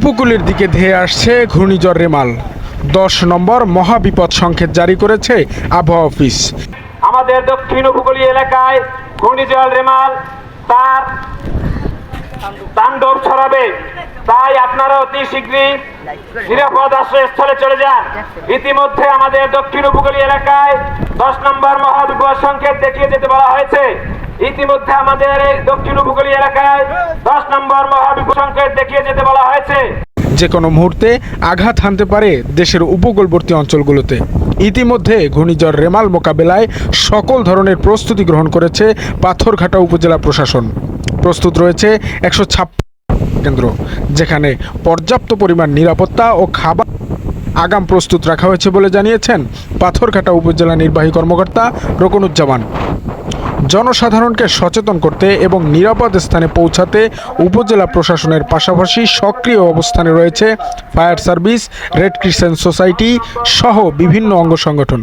উপকূলের দিকে ধেয়ে আসছে ঘূর্ণিঝড় রেমাল। 10 নম্বর মহাবিপদ সংকেত জারি করেছে আবহাওয়া অফিস। আমাদের দক্ষিণ উপকূলীয় এলাকায় ঘূর্ণিঝড় রেমাল তার তাণ্ডব ছড়াবে, তাই আপনারা অতি শীঘ্রই নিরাপদ আশ্রয়স্থলে চলে যান। ইতিমধ্যে আমাদের দক্ষিণ উপকূলীয় এলাকায় 10 নম্বর মহাবিপদ সংকেত দেখিয়ে যেতে বলা হয়েছে। ইতিমধ্যে আমাদের এই দক্ষিণ উপকূলীয় এলাকায় 10 নম্বর মহাবিপদ সংকেত দেখিয়ে যেতে বলা হয়েছে। যে কোনো মুহূর্তে আঘাত হানতে পারে দেশের উপকূলবর্তী অঞ্চলগুলোতে। ইতিমধ্যে ঘূর্ণিঝড় রেমাল মোকাবেলায় সকল ধরনের প্রস্তুতি গ্রহণ করেছে পাথরঘাটা উপজেলা প্রশাসন। প্রস্তুত রয়েছে 156 কেন্দ্র, যেখানে পর্যাপ্ত পরিমাণ নিরাপত্তা ও খাবার আগাম প্রস্তুত রাখা হয়েছে বলে জানিয়েছেন পাথরঘাটা উপজেলা নির্বাহী কর্মকর্তা রোকনুজ্জামান। জনসাধারণকে সচেতন করতে এবং নিরাপদ স্থানে পৌঁছাতে উপজেলা প্রশাসনের পাশাপাশি সক্রিয় অবস্থানে রয়েছে fire service, red crescent society সহ বিভিন্ন অঙ্গ সংগঠন।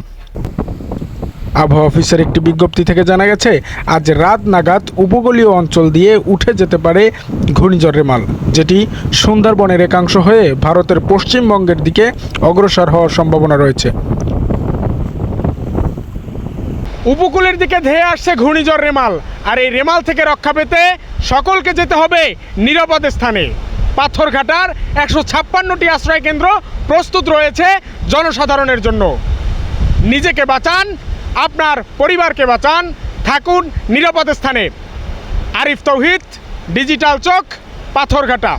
আবহাওয়া অফিসের একটি বিজ্ঞপ্তি থেকে জানা গেছে, আজ রাত নাগাদ উপকূলীয় অঞ্চল দিয়ে উঠে যেতে পারে ঘূর্ণিঝড় রেমাল, যেটি সুন্দরবনের একাংশ হয়ে ভারতের পশ্চিমবঙ্গের দিকে অগ্রসর হওয়ার সম্ভাবনা রয়েছে। উপকূলের দিকে ধেয়ে আসছে ঘূর্ণিঝড় রেমাল, আর এই রেমাল থেকে রক্ষা পেতে সকলকে যেতে হবে নিরাপদ স্থানে। পাথরঘাটার 156টি আশ্রয় কেন্দ্র প্রস্তুত রয়েছে জনসাধারণের জন্য। নিজেকে বাঁচান, আপনার পরিবারকে বাঁচান, থাকুন নিরাপদ স্থানে। আরিফ তৌহিদ, ডিজিটাল চোখ, পাথরঘাটা।